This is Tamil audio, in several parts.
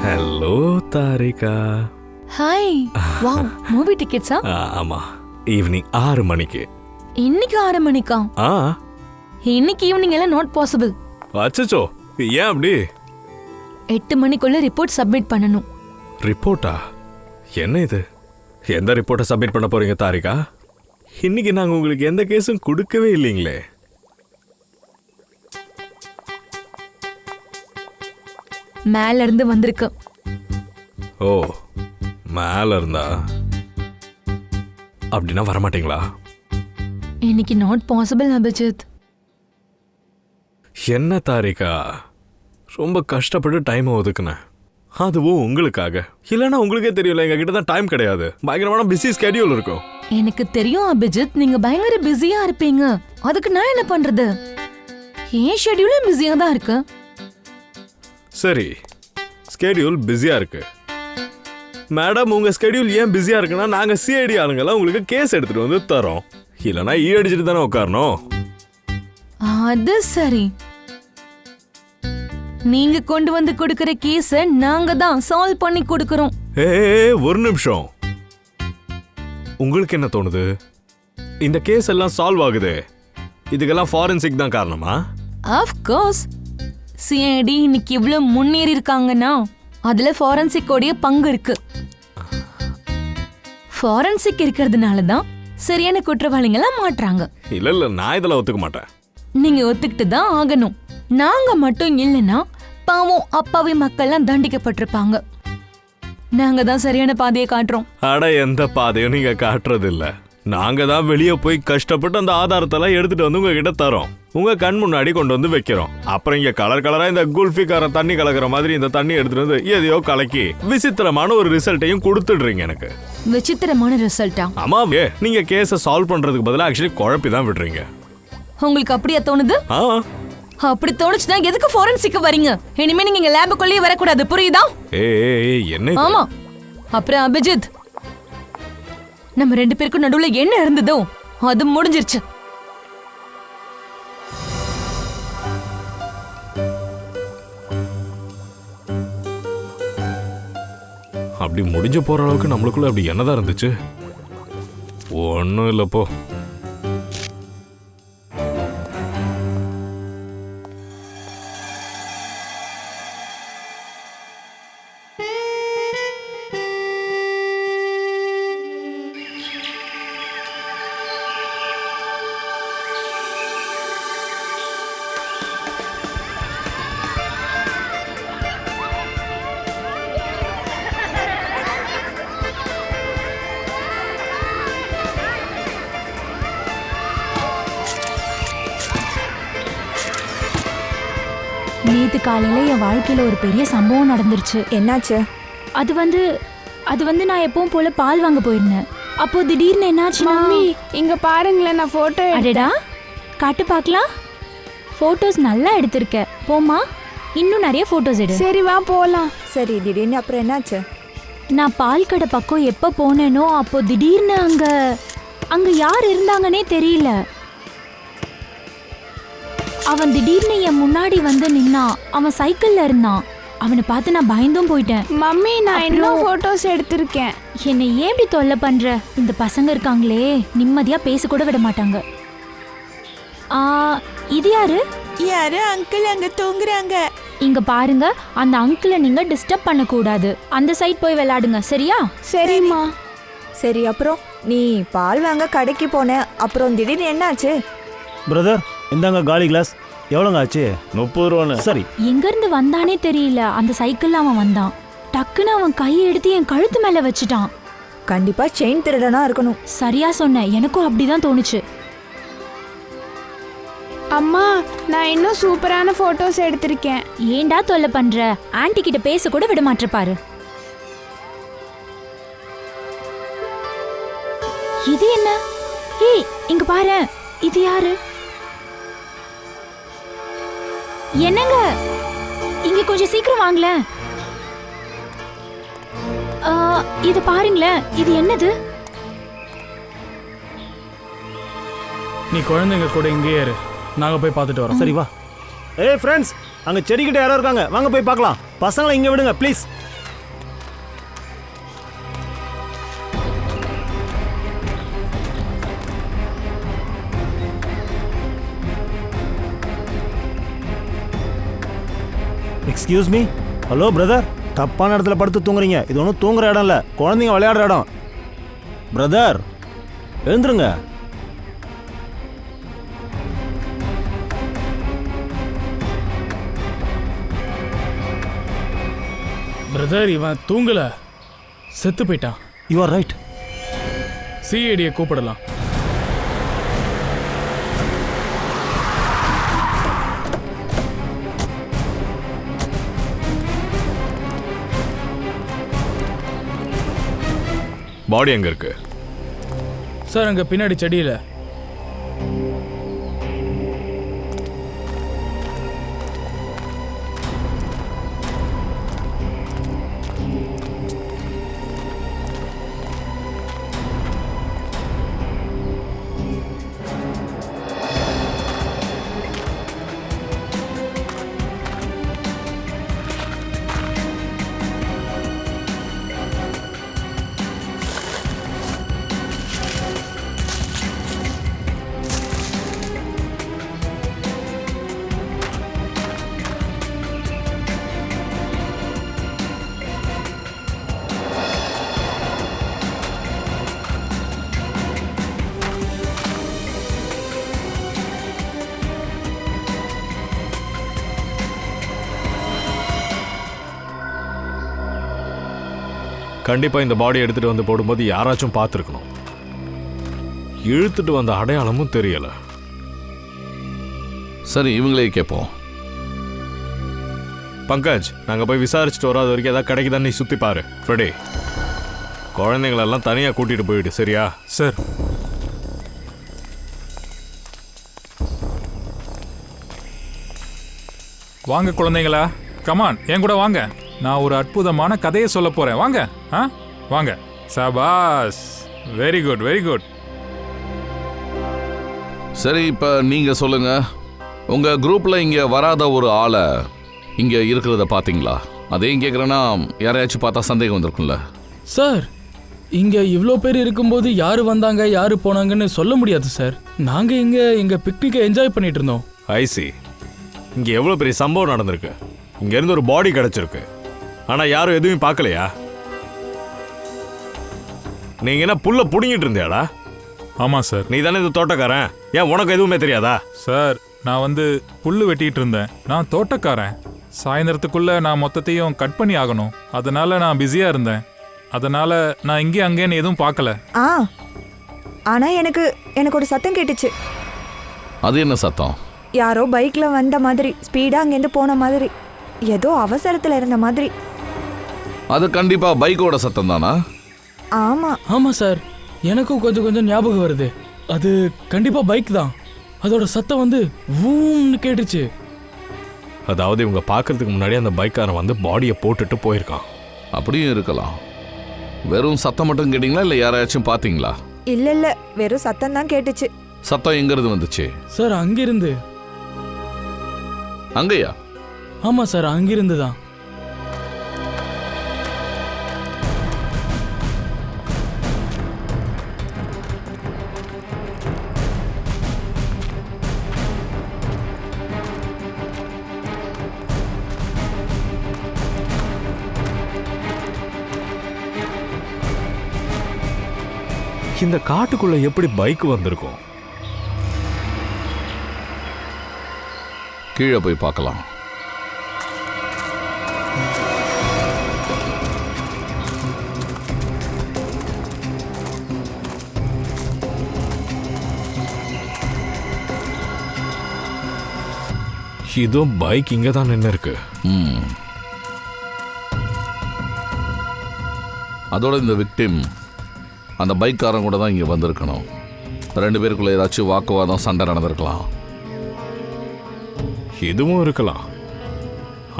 Hello Tharika. Hi. Wow, movie டிக்கெட்ஸா? ஆமா, ஈவினிங் 6 மணிக்கு. இன்னைக்கு 6 மணிக்கா? இன்னைக்கு ஈவினிங் எல்லாம் நாட் பாசிபிள். அச்சச்சோ, ஏன் அப்படி? 8 மணிக்குள்ள ரிப்போர்ட் சப்மிட் பண்ணனும். ரிப்போர்ட்டா? என்ன இது? எந்த ரிப்போர்ட்டை சப்மிட் பண்ண போறீங்க தாரிகா? இன்னைக்கு நாங்க உங்களுக்கு எந்த கேஸும் கொடுக்கவே இல்லைங்களே. மேல இருந்து வந்திருக்கு. ஓ, மேல இருந்தா? அப்படின்னா வரமாட்டீங்களா? இன்னைக்கு நாட் பாசிபிள் அபிஜித். என்ன தாரிகா, ரொம்ப கஷ்டப்பட்டு டைம் ஒதுக்குனேன், அதுவும் உங்களுக்காக. இல்லைன்னா உங்களுக்கே தெரியல, எங்க கிட்ட தான் டைம் கிடையாது. பயங்கரமான பிஸி ஸ்கெடியூல் இருக்கும். எனக்கு தெரியும் அபிஜித், நீங்க பயங்கர பிஸியா இருப்பீங்க. அதுக்கு நான் என்ன பண்றது? ஏன் ஷெட்யூலும் பிஸியா தான் இருக்கு. சரி, ஸ்கெடியூல் பிஸியா இருக்கு. மேடம், உங்க ஸ்கெடியூல் ஏன் பிஸியா இருக்குன்னா நாங்க சிஐடி ஆளுங்கெல்லாம் உங்களுக்கு கேஸ் எடுத்துட்டு வந்து தரோம். இல்லைன்னா ஈ அடிச்சுட்டு தானே உட்காரணும். அது சரி, நீங்க கொண்டு வந்து கொடுக்கிற கேஸ நாங்க தான் சால்வ் பண்ணி கொடுக்கறோம். ஒரு நிமிஷம், உங்களுக்கு என்ன தோணுது? இந்த கேஸ் எல்லாம் சால்வ் ஆகுது, இதுக்கெல்லாம் ஃபாரன்சிக் தான் காரணமா? ஆஃப் கோர்ஸ், சிஐடி இன்னைக்கு இவ்வளவு முன்னேறி இருக்காங்கன்னா அதுல ஃபாரன்சிக் உடைய பங்கு இருக்கு. ஃபாரன்சிக் இருக்கிறதுனால தான் சரியான குற்றவாளிகளா மாட்றாங்க. இல்ல, நான் இதெல்லாம் ஒத்துக்க மாட்டேன். நீங்க ஒத்துக்கிட்டு தான் ஆகணும். நாங்க மட்டும் இல்லைன்னா பாவம் அப்பாவி மக்கள்லாம் தண்டிக்கப்பட்டிருப்பாங்க. நாங்க தான் சரியான பாதையை காட்டுறோம். அட, எந்த பாதையும் நீங்க காட்டுறது இல்ல. நாங்க தான் வெளியே போய் கஷ்டப்பட்டு அந்த ஆதாரத்தெல்லாம் எடுத்துட்டு வந்து உங்ககிட்ட தரோம், உங்க கண் முன்னாடி கொண்டு வந்து வைக்கிறோம். அப்புறம் இங்க கலர் கலரா இந்த குல்ஃபிக்கார தண்ணி கலக்கிற மாதிரி இந்த தண்ணி எடுத்துட்டு வந்து எதையோ கலக்கி விசித்திரமான ஒரு ரிசல்ட்டையும் கொடுத்துடுறீங்க எனக்கு. விசித்திரமான ரிசல்ட்டா? ஆமாவே, நீங்க கேஸை சால்வ் பண்றதுக்கு பதிலா ஆக்சுவலி குழப்பி தான் விடுறீங்க. உங்களுக்கு அப்படியே தோணுது? அப்படி தோணுச்சுன்னா எதுக்கு ஃபாரன்சிக் வரீங்க? இனிமே நீங்க லேபுக்குள்ளேயே வரக்கூடாது, புரியுதா? என்ன? ஆமா. அப்புறம் அபிஜித், நம்ம 2 பேருக்கும் நடுவுல என்ன இருந்ததோ அது முடிஞ்சிருச்சு. அப்படி முடிஞ்சு போற அளவுக்கு நம்மளுக்குள்ள அப்படி என்னதான் இருந்துச்சு? ஒன்னும் இல்லப்போ. நேத்து காலையில என் வாழ்க்கையில ஒரு பெரிய சம்பவம் நடந்துருச்சு. என்னாச்சு? அது வந்து நான் எப்பவும் போல பால் வாங்க போயிருந்தேன். அப்போ திடீர்னு என்னாச்சுன்னா, மம்மி இங்க பாருங்களேன், நான் போட்டோ. அடடா, காட்டு பார்க்கலாம். போட்டோஸ் நல்லா எடுத்திருக்க. போமா, இன்னும் நிறைய போட்டோஸ் எடு. சரி வா போலாம். சரி, திடீர்னு அப்புறம் என்னாச்சு? நான் பால் கடை பக்கம் எப்போ போனேனோ அப்போ திடீர்னு அங்க யார் இருந்தாங்கன்னே தெரியல. அவன் திடீர்னு என் முன்னாடி வந்து நின்னான். அவன் சைக்கிள்ல இருந்தான். அவனை பார்த்து நான் பயந்தும் போயிட்டேன். மம்மி, நான் இன்னும் போட்டோஸ் எடுத்திருக்கேன். என்னை ஏன் இப்படி தொல்லை பண்ற? இந்த பசங்க இருக்காங்களே, நிம்மதியா பேச கூட விட மாட்டாங்க. இது யாரு? யாரு அங்கிள் அங்க தூங்குறாங்க. இங்க பாருங்க, அந்த அங்கிளை நீங்க டிஸ்டர்ப் பண்ண கூடாது. அந்த சைட் போய் விளையாடுங்க, சரியா? சரிம்மா. சரி, அப்புறம் நீ பால் வாங்க கடைக்கு போன, அப்புறம் திடீர்னு என்னாச்சு? பிரதர், இந்தாங்க காலி கிளாஸ். எவ்வளோங்க ஆச்சு? 30 ரூபான்னு. சரி. எங்க இருந்து வந்தானே தெரியல. அந்த சைக்கிள்ல அவன் வந்தான். டக்குன்னு அவன் கையை எடுத்து என் கழுத்து மேல வச்சுட்டான். கண்டிப்பா செயின் திருடனா இருக்கணும். சரியா சொன்ன, எனக்கும் அப்படிதான் தோணுச்சு. அம்மா, நான் இன்னும் சூப்பரான போட்டோஸ் எடுத்திருக்கேன். ஏண்டா தொல்லை பண்ற? ஆன்ட்டி கிட்ட பேச கூட விட மாட்டே பாரு. இது என்ன? ஏய், இங்க பாரு, இது யாரு? என்னங்க, இங்க கொஞ்சம் சீக்கிரம் வாங்கல. இது பாருங்களேன், இது என்னது? நீ குழந்தைங்க கூட இங்கேயே இரு, நாங்கள் போய் பார்த்துட்டு வரோம். சரி வா. ஏய் ஃப்ரெண்ட்ஸ், அங்கே செடிக்கிட்ட யாரோ இருக்காங்க, வாங்க போய் பார்க்கலாம். பசங்களை இங்கே விடுங்க please. Excuse me. Hello brother, தப்பான இடத்துல படுத்து தூங்குறீங்க. இது ஒன்றும் தூங்குற இடம் இல்லை, குழந்தைங்க விளையாடுற இடம். பிரதர் எழுந்துருங்க. பிரதர், இவன் தூங்கல, செத்து போயிட்டான். You are right. சிஐடியை கூப்பிடலாம். பாடி எங்க இருக்கு? சார், அங்கே பின்னாடி செடியில். கண்டிப்பா இந்த பாடி எடுத்துட்டு வந்து போடும்போது யாராச்சும் பார்த்துருக்கணும். இழுத்துட்டு வந்த அடையாளமும் தெரியல. சரி, இவங்களே கேட்போம். பங்கஜ், நாங்க போய் விசாரிச்சுட்டு வராத வரைக்கும் ஏதாவது கிடைக்குதான்னு நீ சுத்தி பாரு. ஃப்ரெடி, குழந்தைங்களெல்லாம் தனியா கூட்டிட்டு போயிடு, சரியா? சார். வாங்க குழந்தைங்களா, கமான், என் கூட வாங்க. நான் ஒரு அற்புதமான கதையை சொல்ல போறேன். வாங்க. வாங்க. சபாஸ், வெரி குட், வெரி குட். சரி, இப்போ நீங்க சொல்லுங்க. உங்க குரூப்ல இங்க வராத ஒரு ஆளை இங்க இருக்கிறத பாத்தீங்களா? அதையும் கேட்குறேன்னா யாரையாச்சும் பார்த்தா சந்தேகம் வந்திருக்கும்ல. சார், இங்க இவ்வளோ பேர் இருக்கும்போது யாரு வந்தாங்க யாரு போனாங்கன்னு சொல்ல முடியாது சார். நாங்க இங்க எங்க பிக்னிக்கை என்ஜாய் பண்ணிட்டு இருந்தோம். ஐசி, இங்க எவ்வளவு பெரிய சம்பவம் நடந்திருக்கு. இங்க இருந்து ஒரு பாடி கிடைச்சிருக்கு, ஆனா யாரும் எதுவும் பார்க்கலையா? நீங்க என்ன புல்ல புடுங்கிட்டு இருந்தியாடா? ஆமா சார். நீ தானே இந்த தோட்டக்காரன், ஏன் உனக்கு எதுவுமே தெரியாதா? சார், நான் வந்து புல்லு வெட்டிட்டு இருந்தேன். நான் தோட்டக்காரன். சாயந்தரத்துக்குள்ள நான் மொத்தத்தையும் கட் பண்ணி ஆகணும். அதனால நான் பிஸியா இருந்தேன். அதனால நான் இங்கே அங்கேன்னு எதுவும் பார்க்கல. ஆனா எனக்கு ஒரு சத்தம் கேட்டுச்சு. அது என்ன சத்தம்? யாரோ பைக்ல வந்த மாதிரி, ஸ்பீடா அங்கேருந்து போன மாதிரி, ஏதோ அவசரத்துல இருந்த மாதிரி. அது கண்டிப்பா பைக்கோட சத்தம் தானா? ஆமா சார், எனக்கும் கொஞ்சம் கொஞ்சம் ஞாபகம் வருது. அது கண்டிப்பா பைக் தான். அதோட சத்தம் வந்து வூம்னு கேட்டுச்சு. அதாவது இவங்க பார்க்கறதுக்கு முன்னாடி அந்த பைக்காரன் வந்து பாடியை போட்டுட்டு போயிருக்கான். அப்படியும் இருக்கலாம். வெறும் சத்தம் மட்டும் கேட்டீங்களா, இல்லை யாராச்சும் பார்த்தீங்களா? இல்ல, வெறும் சத்தம் தான் கேட்டுச்சு. சத்தம் எங்கிருந்து வந்துச்சு? சார், அங்கிருந்து. அங்கேயா? ஆமா சார், அங்கிருந்து தான். இந்த காட்டுக்குள்ள எப்படி பைக் வந்திருக்கும்? கீழே போய் பார்க்கலாம். இதோ பைக் இங்க தான் நின்று இருக்கு. அதோட இந்த விக்டிம் அந்த பைக்காரன் கூட தான் இங்கே வந்திருக்கணும். 2 பேருக்குள்ள ஏதாச்சும் வாக்குவாதம், சண்டை நடந்திருக்கலாம். இதுவும் இருக்கலாம்.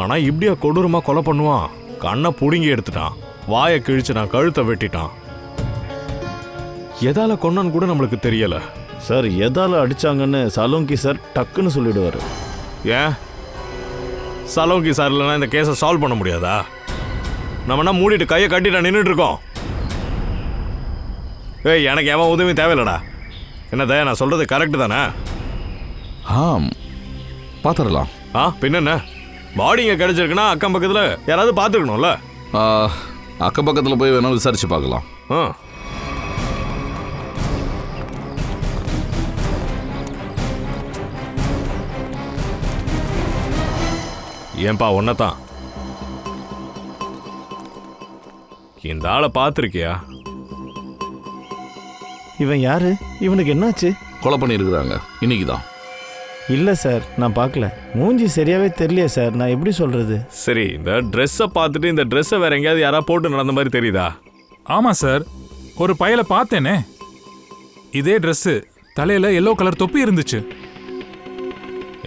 ஆனா இப்படியா கொடூரமா கொலை பண்ணுவான்? கண்ணை புடுங்கி எடுத்துட்டான், வாயை கிழிச்சுட்டான், கழுத்தை வெட்டிட்டான். எதால கொன்னான்னு கூட நம்மளுக்கு தெரியல. சார் எதால அடிச்சாங்கன்னு சலோங்கி சார் டக்குன்னு சொல்லிடுவாரு. ஏன் சலோங்கி சார் இல்லைன்னா இந்த கேஸை சால்வ் பண்ண முடியாதா? நம்மனா மூடிட்டு கையை கட்டிட்டு நின்றுட்டு இருக்கோம். ஏய், எனக்கு எவன் உதவி தேவையில்லடா. என்ன தயா, நான் சொல்றது கரெக்டு தானே? பார்த்துடலாம். பின்னென்ன, பாடி இங்கே கிடைச்சிருக்குன்னா அக்கம் பக்கத்தில் யாராவது பார்த்துருக்கணும்ல. அக்கம் பக்கத்தில் போய் வேணாலும் விசாரிச்சு பார்க்கலாம். ஏன்பா ஒன்னதான் இந்த ஆளை பார்த்துருக்கியா? இவன் யாரு? இவனுக்கு என்னாச்சு? கொலை பண்ணியிருக்கிறாங்க இன்னைக்கு தான். இல்லை சார், நான் பார்க்கல. மூஞ்சி சரியாவே தெரியலையே சார், நான் எப்படி சொல்றது? சரி, இந்த ட்ரெஸ்ஸை பார்த்துட்டு இந்த ட்ரெஸ்ஸை வேற எங்கேயாவது யாராவது போட்டு நடந்த மாதிரி தெரியுதா? ஆமாம் சார், ஒரு பையலை பார்த்தேனே, இதே ட்ரெஸ்ஸு, தலையில் எல்லோ கலர் தொப்பி இருந்துச்சு.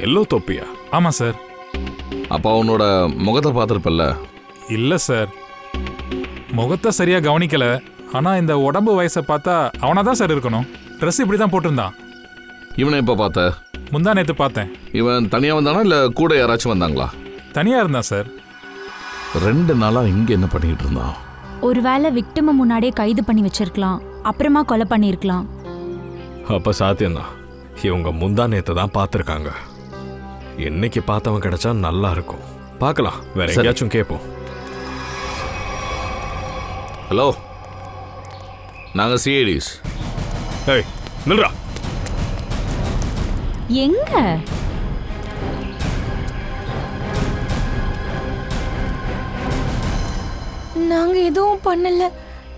எல்லோ தொப்பியா? ஆமாம் சார். அப்போ அவனோட முகத்தை பார்த்துருப்பல்ல? இல்லை சார், முகத்தை சரியாக கவனிக்கலை. ஆனால் இந்த உடம்பு வயசை பார்த்தா அவனாக தான் சார் இருக்கணும். ட்ரெஸ் இப்படி தான் போட்டிருந்தான். இவனை எப்போ பார்த்த? முந்தா நேற்று பார்த்தேன். இவன் தனியாக வந்தானா இல்லை கூட யாராச்சும் வந்தாங்களா? தனியாக இருந்தான் சார். 2 நாளாக இங்கே என்ன பண்ணிக்கிட்டு இருந்தான்? ஒருவேளை விக்டிமை முன்னாடியே கைது பண்ணி வச்சிருக்கலாம், அப்புறமா கொலை பண்ணியிருக்கலாம். அப்போ சாத்தியம்தான். இவங்க முந்தா நேற்று தான் பார்த்துருக்காங்க. என்னைக்கு பார்த்தவன் கிடைச்சா நல்லா இருக்கும். பார்க்கலாம், வேற எங்கேயாச்சும் கேட்போம். ஹலோ, நாங்கள் சிஐடிஸ். ஏய், நில்றா. எங்க? நாங்க எதுவும் பண்ணல.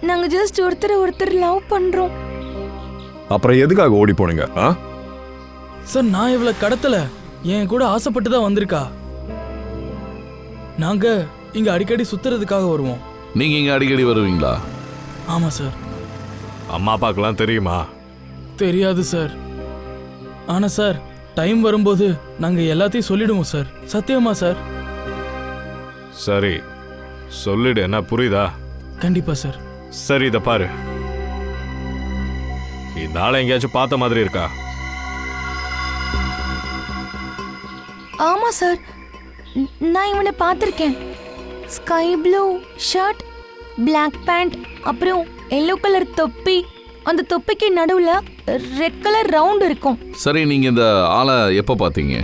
நாங்க ஜஸ்ட் ஒருத்தர் லவ் பண்றோம். அப்புறம் எதுக்காக ஓடி போனீங்க? சார், நான் இவளை கடத்தல, என் கூட ஆசைப்பட்டு தான் வந்திருக்கா. நாங்க இங்க அடிக்கடி சுத்துறதுக்காக வருவோம். நீங்க இங்க அடிக்கடி வருவீங்களா? ஆமா சார். அம்மா அப்பாக்கெல்லாம் தெரியுமா? தெரியாது சார். ஆனா சார், டைம் வரும்போது நாங்க எல்லாத்தையும் சொல்லிடுவோம் சார். சத்தியமா சார்? சரி, சொல்லிடு. என்ன புரியுதா? கண்டிப்பா சார். சரி, இதை பாரு. இந்த ஆளை எங்கேயாச்சும் பார்த்த மாதிரி இருக்கா? ஆமா சார், நான் இவனை பார்த்துருக்கேன். Sky blue shirt, black pant, அப்புறம் எல்லோ கலர் தொப்பி. அந்த தொப்பிக்கு நடுவுல ரெட் கலர் ரவுண்ட் இருக்கும். சரி, நீங்க இந்த ஆளை எப்போ பார்த்தீங்க?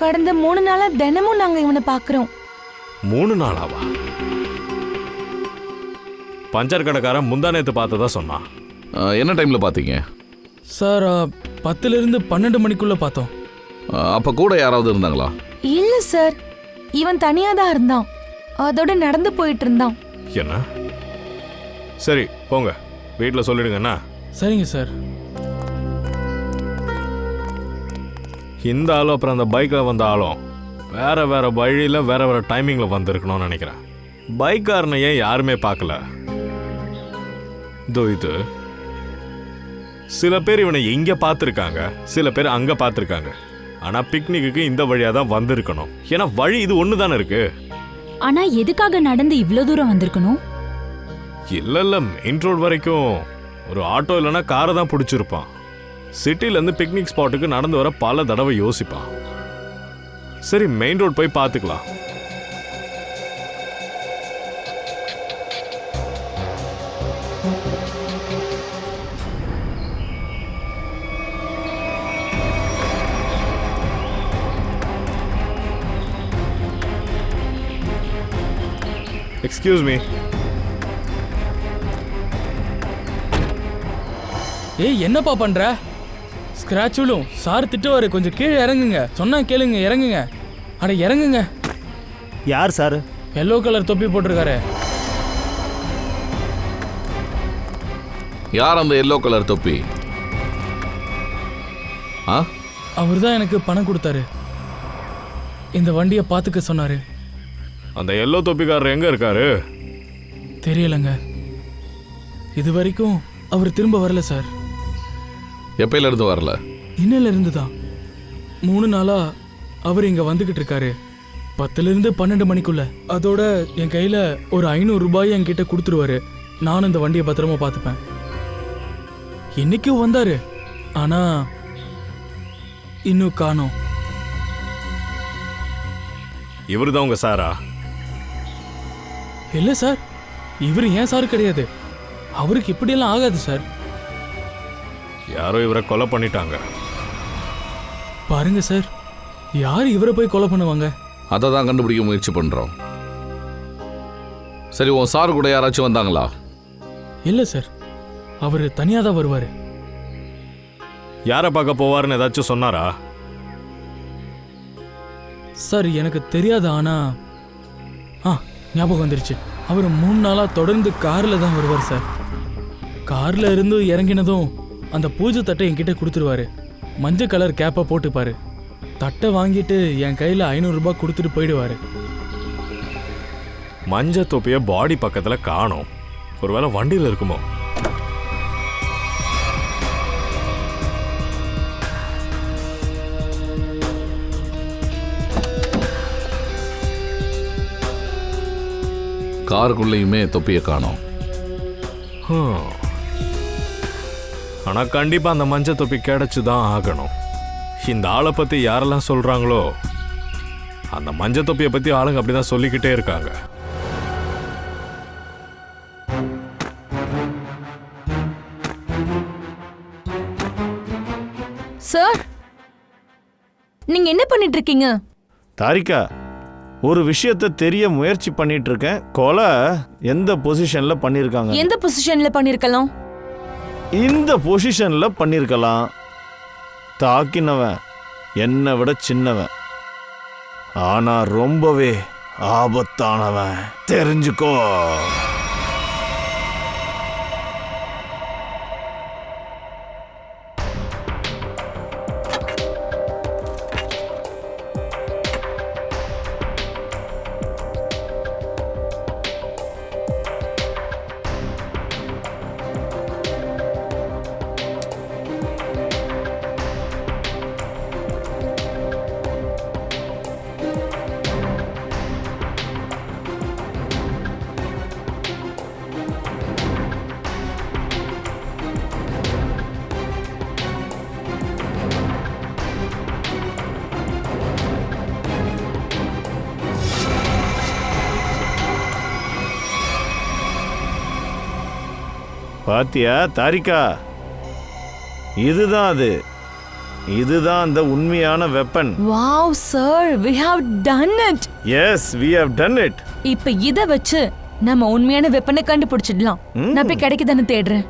கடந்த 3 நாளா தினமும் நாங்க இவனை பார்க்குறோம். 3 நாளாவா? பஞ்சர் கடைக்காரன் முந்தா நேத்து பார்த்ததா சொன்னான். என்ன டைம்ல பார்த்தீங்க? சார், 10லிருந்து 12 மணிக்குள்ள பார்த்தோம். அப்ப கூட யாராவது இருந்தாங்களா? இல்ல சார், இவன் தனியா தான் இருந்தான். அதோட நடந்து போயிட்டு இருந்தான். என்ன? சரி, போங்க, வீட்டில் சொல்லிடுங்கண்ணா. சரிங்க சார். இந்த ஆளும் அப்புறம் அந்த பைக்கில் வந்த ஆளும் வேற வேற வழியில் வேற வேற டைமிங்கில் வந்திருக்கணும்னு நினைக்கிறேன். பைக்காரனை ஏன் யாருமே பார்க்கல? இது சில பேர் இவனை இங்கே பார்த்துருக்காங்க, சில பேர் அங்கே பார்த்துருக்காங்க. ஆனால் பிக்னிக்கு இந்த வழியாக தான் வந்திருக்கணும். ஏன்னா வழி இது ஒன்று தானே இருக்கு. ஆனா எதுக்காக நடந்து இவ்வளோ தூரம் வந்திருக்கணும்? இல்லை, மெயின் ரோடு வரைக்கும் ஒரு ஆட்டோ இல்லைன்னா காரை தான் பிடிச்சிருப்பான். சிட்டிலேருந்து பிக்னிக் ஸ்பாட்டுக்கு நடந்து வர பல தடவை யோசிப்பான். சரி, மெயின் ரோடு போய் பார்த்துக்கலாம். Excuse me. ஏய், என்னப்பா பண்ற? ஸ்கிராட்ச் விழும், சார் திட்டுவாரு. கொஞ்சம் கீழே இறங்குங்க. சொன்னா கேளுங்க, இறங்குங்க. அட இறங்குங்க. யார் சார்? எல்லோ கலர் தொப்பி போட்டிருக்காரு. யார் அந்த எல்லோ கலர் தொப்பி? அவர் தான் எனக்கு பணம் கொடுத்தாரு. இந்த வண்டியை பார்த்துக்க சொன்னாரு. அந்த எல்லோ தொப்பிக்காரர் எங்க இருக்காரு? தெரியலங்க. இது வரைக்கும் அவர் திரும்ப வரல சார். எப்பையில இருந்து வரல? இன்னில இருந்து தான். 3 நாளா அவர் இங்க வந்துகிட்டு இருக்காரு. 10லிருந்து 12 மணிக்குள்ள. அதோட என் கையில ஒரு 500 ரூபாய் என்கிட்ட கொடுத்துருவாரு. நானும் இந்த வண்டியை பத்திரமா பார்த்துப்பேன். இன்னைக்கும் வந்தாரு. ஆனா இன்னும் காணோம். இவரு தான் உங்க சாரா? இல்லை சார், இவர் ஏன் சார் கிடையாது. அவருக்கு இப்படியெல்லாம் ஆகாது சார். யாரோ இவரை கொலை பண்ணிட்டாங்க. பாருங்க சார், யார் இவரை போய் கொலை பண்ணுவாங்க? அதை தான் கண்டுபிடிக்க முயற்சி பண்ணுறோம். சரி, உன் சார் கூட யாராச்சும் வந்தாங்களா? இல்லை சார், அவர் தனியாக தான் வருவார். யாரை பார்க்க போவாருன்னு ஏதாச்சும் சொன்னாரா? சார் எனக்கு தெரியாது, ஆனால் ஞாபகம் வந்துருச்சு. அவர் 3 நாளாக தொடர்ந்து காரில் தான் வருவார் சார். காரில் இருந்து இறங்கினதும் அந்த பூஜை தட்டை என்கிட்ட கொடுத்துருவாரு. மஞ்சள் கலர் கேப்பை போட்டுப்பாரு. தட்டை வாங்கிட்டு என் கையில் 500 ரூபாய் கொடுத்துட்டு போயிடுவாரு. மஞ்ச தொப்பிய பாடி பக்கத்துல காணோம். ஒருவேளை வண்டியில் இருக்குமோ? காருக்குள்ளேயுமே தொப்பியை காணோம். ஆனா கண்டிப்பா அந்த மஞ்ச தொப்பி கிடைச்சுதான் ஆகணும். இந்த ஆளை பத்தி யாரெல்லாம் சொல்றாங்களோ அந்த மஞ்ச தொப்பியை பத்தி ஆளுங்க அப்படிதான் சொல்லிக்கிட்டே இருக்காங்க. சார், நீங்க என்ன பண்ணிட்டு இருக்கீங்க? தாரிகா, ஒரு விஷயத்தை தெரிய முயற்சி பண்ணிட்டு இருக்கேன். கொலை எந்த பொசிஷன்ல பண்ணிருக்காங்க? எந்த பொசிஷன்ல பண்ணிருக்கலாம்? இந்த பொசிஷன்ல பண்ணிருக்கலாம். தாக்கினவன் என்னை விட சின்னவன், ஆனா ரொம்பவே ஆபத்தானவன். தெரிஞ்சுக்கோ. பாத்தியா தாரிகா, இதுதான் அது. இதுதான் அந்த உண்மையான weapon. Wow sir, we have done it. Yes, we have done it. இப்ப இத வச்சு நம்ம உண்மையான வெப்பனை கண்டுபிடிச்சிடலாம். நான் போய் கிடைக்குதான்னு தேடுறேன்.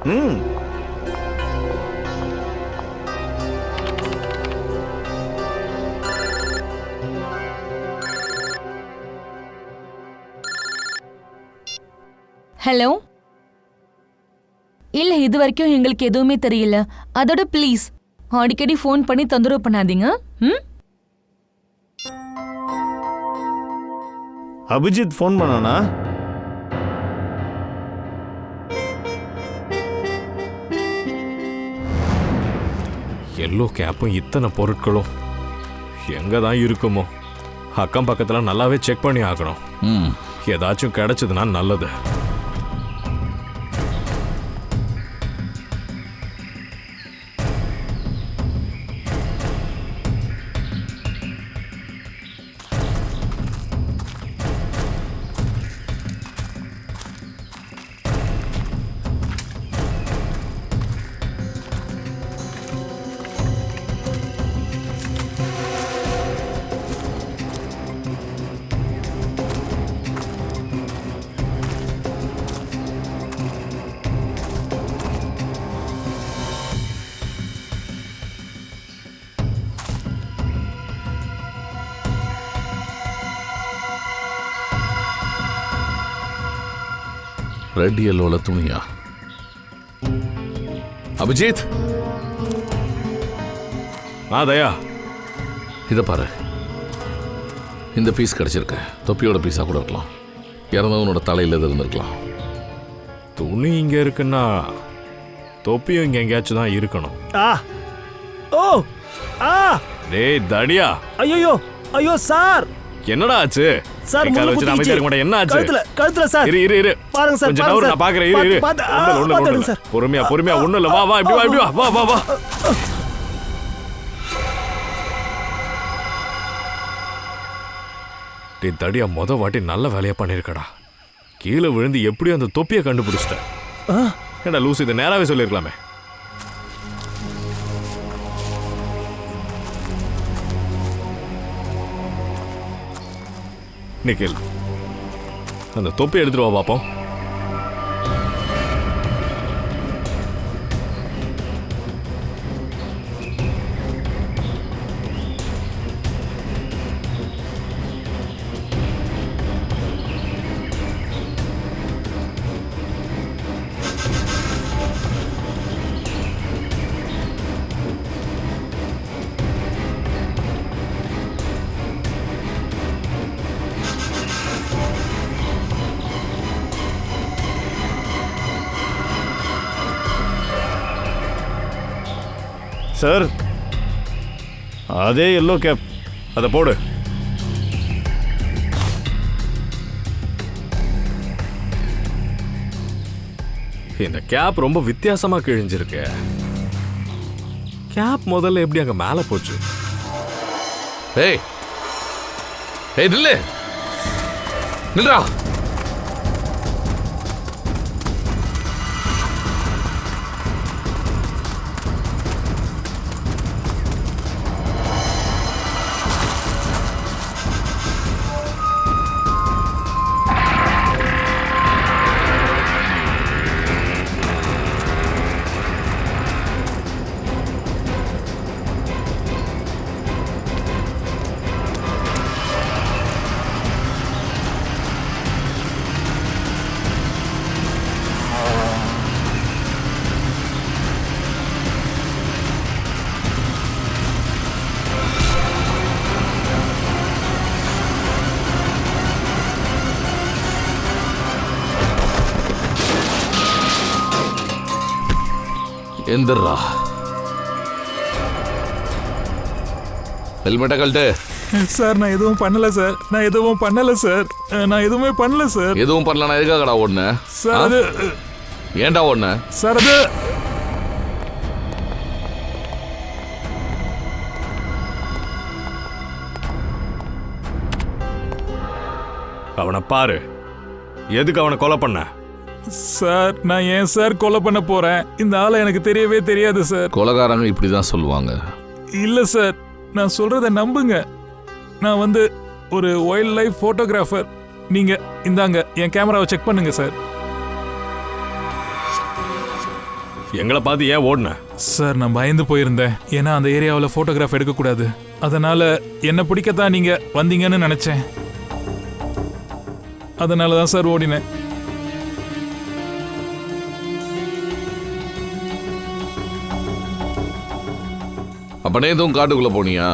ஹலோ. இல்ல, இது வரைக்கும் எங்களுக்கு எதுவுமே தெரியல. அதோட ப்ளீஸ் அடிக்கடி ஃபோன் பண்ணி தொந்தரவு பண்ணாதீங்க. அபிஜித் ஃபோன் பண்ணானா? எல்லோ கேப்பும் இத்தனை பொருட்களும் எங்க தான் இருக்குமோ? அக்கம் பக்கத்துல நல்லாவே செக் பண்ணி ஆகணும். ஏதாச்சும் கிடைச்சதுன்னா நல்லது. ரெட் எல்லோல துணியா? அபிஜித், தயா, இதை பாரு. இந்த பீஸ் கிடைச்சிருக்க. தொப்பியோட பீஸா கூட இருக்கலாம். இறந்தவனோட தலையில இது இருந்திருக்கலாம். துணி இங்க இருக்குன்னா தொப்பியும் இங்க எங்கேயாச்சும் தான் இருக்கணும். டேய் தடியா. ஐயோ ஐயோ சார், என்னடா ஆச்சு? சார் என்ன ஆச்சு? கழுத்துல சார். இரு பாருங்க சார், கொஞ்சம் நவுறு, நான் பாக்குறேன். இரு பொறுமையா ஒண்ணும் இல்ல. வா இப்படி வா. டே தடியா வாட்டி நல்ல வேலையா பண்ணிருக்கடா. கீழே விழுந்து எப்படியும் அந்த தொப்பியை கண்டுபிடிச்சிட்டேன். ஏடா லூஸ், இதை நேராவே சொல்லிருக்கலாமே. நிக்கில், அந்த தொப்பி எடுத்துட்டு வா பாப்போம். சார், அதே எல்லோ கேப். அதை போடு. இந்த கேப் ரொம்ப வித்தியாசமா கிழிஞ்சிருக்கு. கேப் முதல்ல எப்படி அங்க மேல போச்சு? ஏய் ஏய் நில்லு, நில்றா. எந்திரா. ஹெல்மெட்டை கழட்டு. சார் நான் எதுவும் பண்ணல சார், நான் எதுவும் பண்ணல சார், நான் எதுவுமே பண்ணல சார். எதுவும் பண்ணலனா எதுக்காகடா ஒண்ணு? சார் அது ஏன்டா ஒண்ணு? சார் அது அவனை பாரு. எதுக்கு அவனை கொலை பண்ண? சார் நான் ஏன் சார் கொலை பண்ண போறேன்? இந்த ஆளை எனக்கு தெரியவே தெரியாது சார். கொலைகாரங்க இப்படிதான் சொல்லுவாங்க. இல்ல சார், நான் சொல்றத நம்புங்க. நான் வந்து ஒரு வைல்ட் லைஃப் போட்டோகிராஃபர். நீங்க இந்தாங்க என் கேமராவை செக் பண்ணுங்க சார். எங்களை பார்த்து ஏன் ஓடுன? சார் நான் பயந்து போயிருந்தேன். ஏன்னா அந்த ஏரியாவில் போட்டோகிராஃப் எடுக்கக்கூடாது. அதனால என்னை பிடிக்கத்தான் நீங்க வந்தீங்கன்னு நினைச்சேன். அதனால தான் சார் ஓடினேன். அப்ப நேத்தும் காட்டுக்குள்ள போனியா?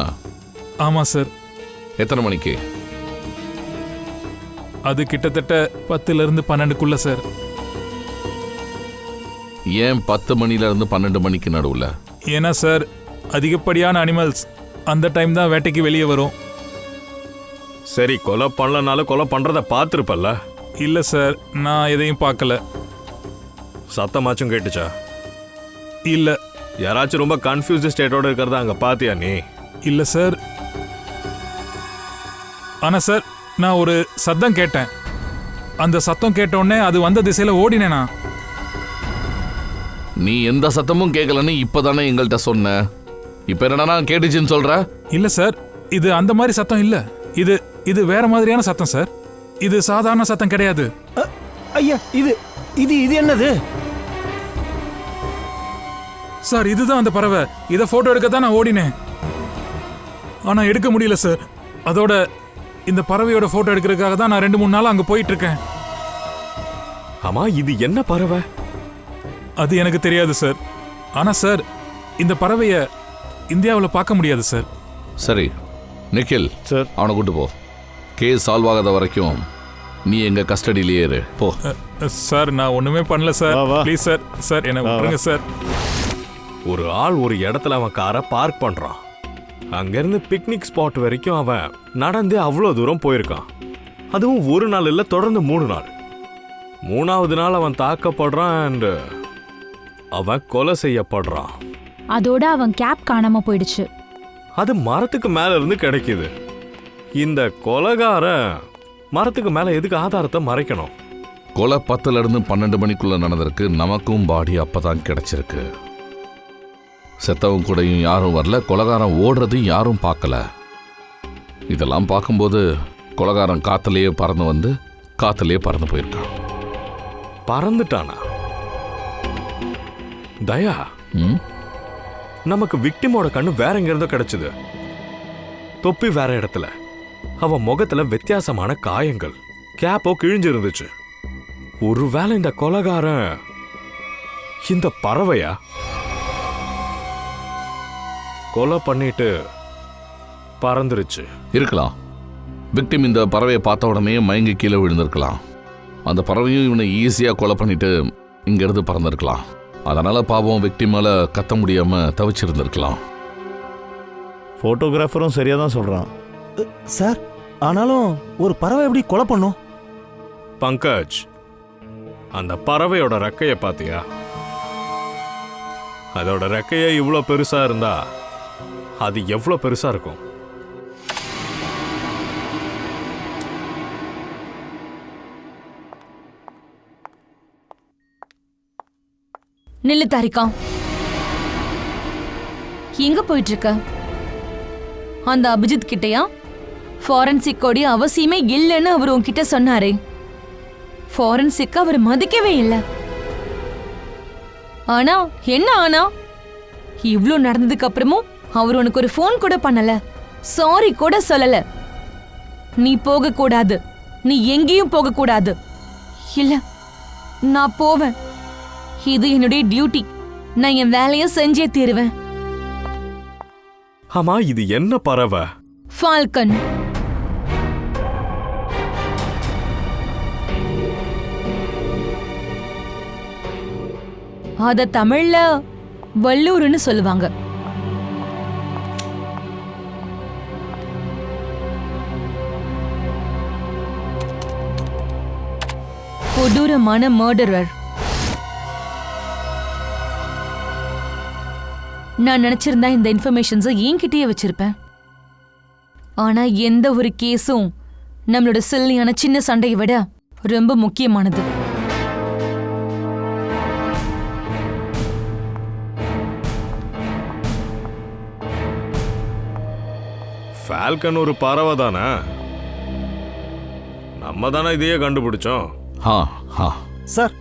ஆமா சார். எத்தனை மணிக்கு? அது கிட்டத்தட்ட 10 இருந்து 12க்குள்ள சார். ஏன் 10 மணில இருந்து 12 மணிக்கு நடுவுல? ஏன்னா சார் அதிகப்படியான அனிமல்ஸ் அந்த டைம் தான் வேட்டைக்கு வெளியே வரும். சரி, கொலை பண்ணலனாலும் கொலை பண்றத பார்த்துருப்பல்ல? இல்ல சார், நான் எதையும் பார்க்கல. சத்தமாச்சும் கேட்டுச்சா? இல்ல. யாராச்சும் ரொம்ப கன்ஃபியூஸ்டு ஸ்டேட்டோட இருக்கிறத அங்க பாத்தியா நீ? இல்ல சார். ஆனா சார் நான் ஒரு சத்தம் கேட்டேன். அந்த சத்தம் கேட்ட உடனே அது வந்த திசையில ஓடினேனா. நீ எந்த சத்தமும் கேட்கலன்னு இப்பதானே எங்கள்கிட்ட சொன்ன. இப்ப என்னன்னா கேட்டுச்சுன்னு சொல்ற? இல்ல சார், இது அந்த மாதிரி சத்தம் இல்ல. இது இது வேற மாதிரியான சத்தம் சார். இது சாதாரண சத்தம் கிடையாது. ஐயா, இது இது இது என்னது சார்? இதுதான் அந்த பறவை. இதை போட்டோ எடுக்க தான் நான் ஓடினேன். ஆனா எடுக்க முடியல சார். அதோட இந்த பறவையோட போட்டோ எடுக்கிறதுக்காக தான் நான் 2-3 நாளா அங்க போயிட்டு இருக்கேன். ஆமா, இது என்ன பறவை? அது எனக்கு தெரியாது சார். ஆனா சார் இந்த பறவைய இந்தியாவில் பார்க்க முடியாது சார். சரி நிக்கில் சார், அவனை கூட்டு போ. கேஸ் சால்வ் ஆகாத வரைக்கும் நீ எங்க கஸ்டடியிலேயே இரு. போ. சார் நான் ஒண்ணுமே பண்ணல சார். வா, வா. ப்ளீஸ் சார், சார் என்ன விட்டுருங்க சார். ஒரு ஆள் ஒரு இடத்துல அவன் காரை பார்க் பண்றான். அங்கிருந்து பிக்னிக் ஸ்பாட் வரைக்கும் அவன் நடந்து அவ்வளோ தூரம் போயிருக்கான். அதுவும் ஒரு நாள் இல்லை, தொடர்ந்து 3 நாள். 3ஆவது நாள் அவன் தாக்கப்படுறான் அண்ட் அவன் கொலை செய்யப்படுறான். அதோட அவன் கேப் காணாம போயிடுச்சு. அது மரத்துக்கு மேல இருந்து கிடைக்குது. இந்த கொலைகாரன் மரத்துக்கு மேல எதுக்கு ஆதாரத்தை மறைக்கணும்? கொலை 10ல இருந்து 12 மணிக்குள்ள நடந்திருக்கு. நமக்கும் பாடி அப்பதான் கிடைச்சிருக்கு. செத்தவங்க கூடயும் யாரும் வரல, கொலைகாரன் ஓடுறதையும் யாரும் பார்க்கல. இதெல்லாம் பார்க்கும்போது கொலைகாரன் காத்துலயே பறந்து வந்து காத்துலயே பறந்து போயிருக்கான். பறந்துட்டானா? தயா, நமக்கு விக்டிமோட கண்ணு வேற எங்க இருந்தோ கிடைச்சது. தொப்பி வேற இடத்துல, அவன் முகத்துல வித்தியாசமான காயங்கள், கேப்போ கிழிஞ்சு இருந்துச்சு. ஒருவேளை இந்த கொலைகாரன் இந்த பறவையா? கொலை பண்ணிட்டு பறந்துருச்சு இருக்கலாம். விக்டிம் இந்த பறவையை பார்த்த உடனே மயங்கி கீழே விழுந்திருக்கலாம். அந்த பறவையும் இவனை ஈஸியாக கொலை பண்ணிட்டு இங்கிருந்து பறந்துருக்கலாம். அதனால பாவம் விக்டிம் மேல கத்த முடியாம தவிச்சிருந்திருக்கலாம். ஃபோட்டோகிராஃபரும் சரியாக தான் சொல்கிறான் சார். ஆனாலும் ஒரு பறவை எப்படி கொலை பண்ணும்? பங்கஜ், அந்த பறவையோட ரெக்கைய பாத்தியா? அதோட ரெக்கைய இவ்வளோ பெருசா இருந்தா அது எவ்வளோ பெருசா இருக்கும்? நில்லு தாரிகா, எங்க போயிட்டு இருக்க? அந்த அபிஜித் கிட்டயா? ஃபாரன்சிக் கோடி அவசியமே இல்லைன்னு அவர் உன்கிட்ட சொன்னாரே. ஃபாரன்சிக் அவர் மதிக்கவே இல்லை. ஆனா என்ன ஆனா? இவ்ளோ நடந்ததுக்கு அப்புறமும் அவர் உனக்கு ஒரு ஃபோன் கூட பண்ணல, சாரி கூட சொல்லல. நீ போக கூடாது, நீ எங்கேயும் போக கூடாது. இல்ல, நான் போவேன். இது என்னுடைய டியூட்டி. நான் என் வேலையை செஞ்சே தீருவேன். ஆமா, இது என்ன பறவை? ஃபால்கன். அத தமிழ்ல வல்லூர்னு சொல்லுவாங்க. கொடூரமான மர்டரர். நான் நினைச்சிருந்தா இந்த இன்ஃபர்மேஷன்ஸை என்கிட்டயே வச்சிருப்பேன். ஆனா எந்த ஒரு கேஸும் நம்மளோட சில்லியான சின்ன சண்டையை விட ரொம்ப முக்கியமானது. ஃபால்கன் ஒரு பறவை தானே? நம்ம தானே இதையே கண்டுபிடிச்சோம். சார்,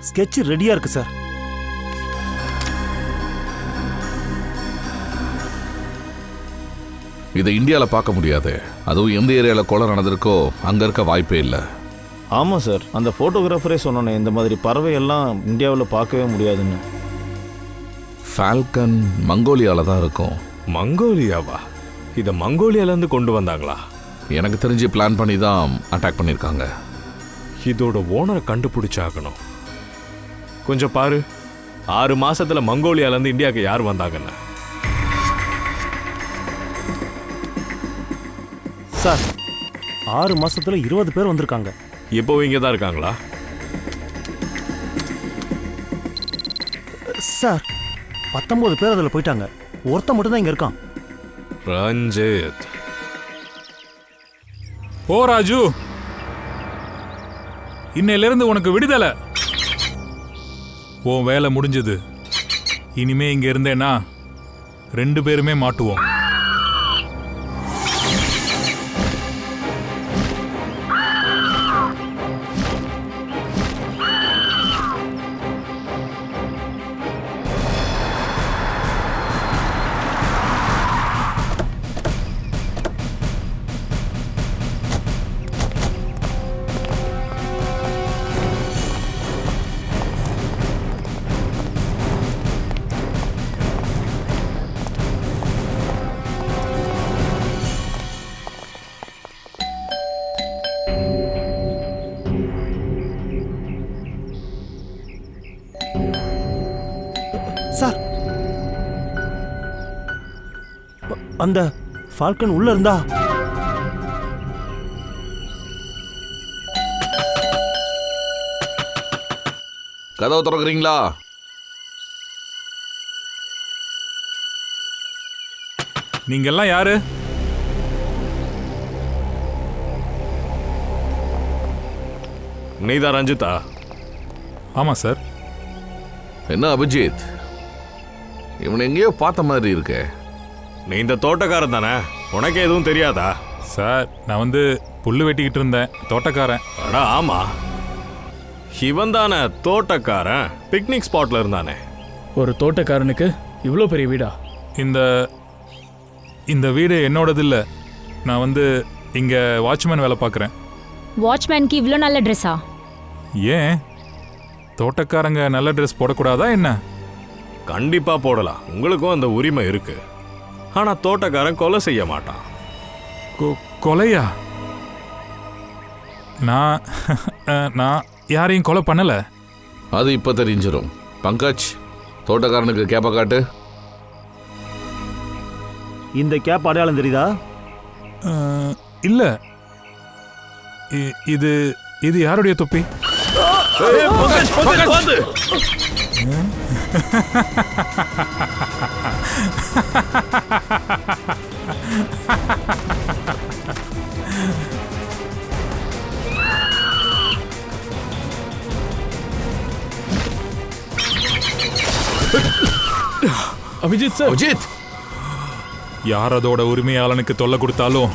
ஸ்கெட்ச் ரெடியா இருக்கு சார். இதை இந்தியாவில் பார்க்க முடியாது. அதுவும் எந்த ஏரியாவில் கொலை நடந்திருக்கோ அங்கே இருக்க வாய்ப்பே இல்லை. ஆமாம் சார், அந்த ஃபோட்டோகிராஃபரே சொன்னோன்னே இந்த மாதிரி பறவையெல்லாம் இந்தியாவில் பார்க்கவே முடியாதுன்னு. ஃபால்கன் மங்கோலியாவில் தான் இருக்கும். மங்கோலியாவா? இதை மங்கோலியாலேருந்து கொண்டு வந்தாங்களா? எனக்கு தெரிஞ்சு பிளான் பண்ணி தான் அட்டாக் பண்ணியிருக்காங்க. இதோட ஓனரை கண்டுபிடிச்சாகணும். கொஞ்சம் பாரு, 6 மாசத்துல மங்கோலியாலேருந்து இந்தியாவுக்கு யார் வந்தாங்கன்னு. சார், 6 மாசத்துல 20 பேர் வந்திருக்காங்க. இப்போ இங்கே தான் இருக்காங்களா? சார், 19 பேர் அதில் போயிட்டாங்க. ஒருத்தன் மட்டும் தான் இங்கே இருக்கான். ரஞ்சித். ஓ ராஜு, இன்னையிலிருந்து உனக்கு விடுதலை. உன் வேலை முடிஞ்சது. இனிமே இங்க இருந்தேன்னா 2 பேருமே மாட்டுவோம். சார், அந்த ஃபால்கன் உள்ள இருந்தா கதவை திறக்கிறீங்களா? நீங்கெல்லாம் யாரு? நீதான் ரஞ்சிதா? ஆமா சார். என்ன அபிஜித், இவனை எங்கேயோ பார்த்த மாதிரி இருக்கே. நீ இந்த தோட்டக்காரன் தானே? உனக்கு எதுவும் தெரியாதா? சார், நான் வந்து புல்லு வெட்டிக்கிட்டு இருந்தேன். தோட்டக்காரன். அடா ஆமா, இவன் தானே தோட்டக்காரன். பிக்னிக் ஸ்பாட்ல இருந்தானே. ஒரு தோட்டக்காரனுக்கு இவ்வளோ பெரிய வீடா? இந்த வீடு என்னோடது இல்லை. நான் வந்து இங்க வாட்ச்மேன் வேலை பார்க்குறேன். வாட்ச்மேனுக்கு இவ்வளோ நல்ல ட்ரெஸ்ஸா? ஏன் தோட்டக்காரங்க நல்ல ட்ரெஸ் போடக்கூடாதா என்ன? கண்டிப்பா போடலாம், உங்களுக்கும் அந்த உரிமை இருக்கு. ஆனா தோட்டக்காரன் கொலை செய்ய மாட்டான். கொலையா? நான் யாரையும் கொலை பண்ணல. அது இப்ப தெரிஞ்சிடும். பங்கஜ், தோட்டக்காரனுக்கு கேப்ப காட்டு. இந்த கேப் அடையாளம் தெரியுதா? இல்ல. இது இது யாருடைய தொப்பி? அபிஜித் சார். அபிஜித், யார் அதோட உரிமையாளனுக்கு தொல்லை கொடுத்தாலும்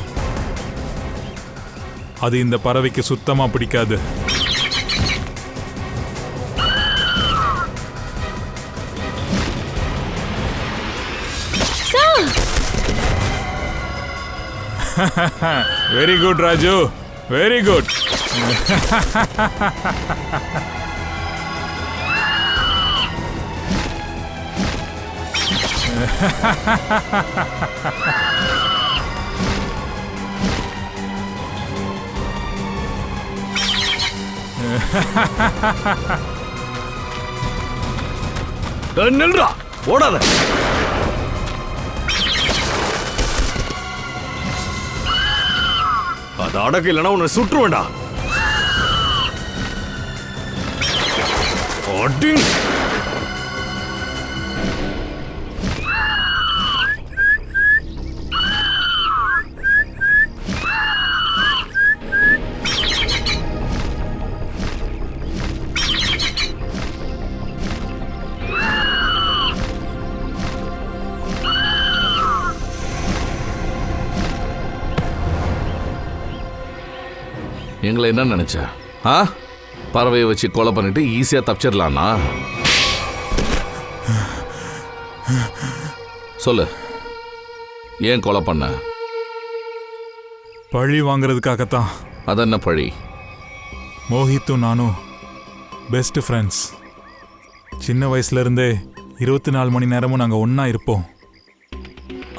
அது இந்த பறவைக்கு சுத்தமா பிடிக்காது. Very good Raju, very good. நில்றா, ஓடாத. அது அடக்கு, இல்லைன்னா உன்னை சுற்று வேண்டாம். எங்களை என்ன நினைச்ச? பறவையை வச்சு கொலை பண்ணிட்டு ஈஸியா தப்பிச்சிடலாம்னா? சொல்லு, ஏன் கொலை பண்ண? பழி வாங்குறதுக்காகத்தான். அதென்ன பழி? மோஹித்தும் நானும் பெஸ்ட் ஃப்ரெண்ட்ஸ். சின்ன வயசுல இருந்தே 24 மணி நேரமும் நாங்கள் ஒன்றா இருப்போம்.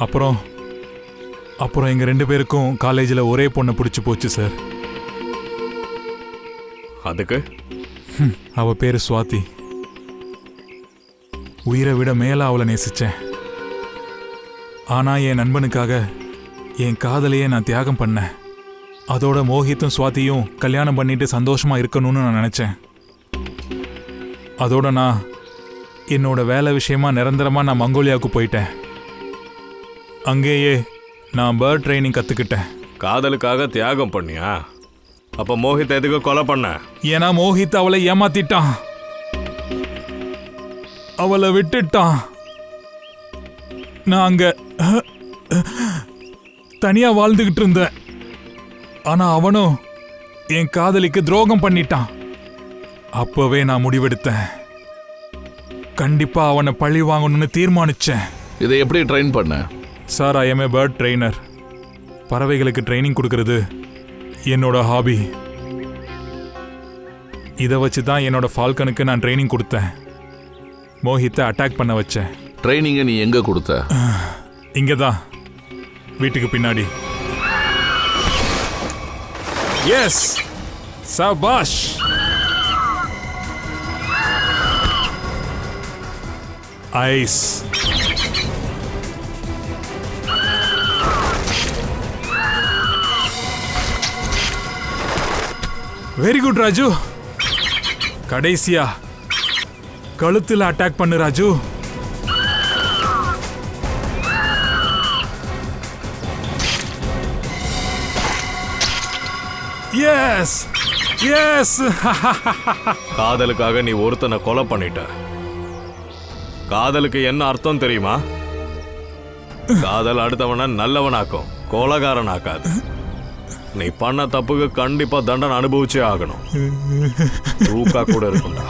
அப்புறம் எங்கள் 2 பேருக்கும் காலேஜில் ஒரே பொண்ணை பிடிச்சி போச்சு சார். அதுக்கு? அவ பேரு சுவாதி. உயிரை விட மேல அவளை நேசிச்சேன். ஆனா என் நண்பனுக்காக என் காதலையே நான் தியாகம் பண்ணேன். அதோட மோஹித்தும் சுவாதியும் கல்யாணம் பண்ணிட்டு சந்தோஷமா இருக்கணும்னு நான் நினைச்சேன். அதோட நான் என்னோட வேலை விஷயமா நிரந்தரமா நான் மங்கோலியாவுக்கு போயிட்டேன். அங்கேயே நான் பேர்ட் ட்ரைனிங் கத்துக்கிட்டேன். காதலுக்காக தியாகம் பண்ணியா? அப்ப மோஹித் எதுக்கு கொலை பண்ண? ஏன்னா மோஹித் அவளை ஏமாத்திட்டான், அவளை விட்டுட்டான். நான் அங்க தனியா வாழ்ந்துகிட்டு இருந்தேன். ஆனா அவனும் என் காதலிக்கு துரோகம் பண்ணிட்டான். அப்பவே நான் முடிவெடுத்தேன், கண்டிப்பா அவனை பழி வாங்கணும்னு தீர்மானிச்சேன். இதை எப்படி ட்ரெயின் பண்ண? Sir, I am a bird trainer. பறவைகளுக்கு ட்ரைனிங் கொடுக்கறது என்னோட ஹாபி. இதை வச்சு தான் என்னோட ஃபால்கனுக்கு நான் ட்ரைனிங் கொடுத்தேன். மோஹித்தை அட்டாக் பண்ண வச்சேன். ட்ரைனிங்கை நீ எங்க கொடுத்த? இங்கே தான், வீட்டுக்கு பின்னாடி. எஸ், சபாஷ். ஐஸ். Very good Raju. கடைசியா கழுத்துல அட்டாக் பண்ணு ராஜு. S, S. காதலுக்காக நீ ஒருத்தனை கொலை பண்ணிட்ட. காதலுக்கு என்ன அர்த்தம் தெரியுமா? காதல் அடுத்தவனை நல்லவனாக்கும், கொலைகாரனாக்காது. நீ பண்ண தப்புக்கு கண்டிப்பா தண்டனை அனுபவிச்சே ஆகணும். தூக்கா கூட இருக்கும்டா.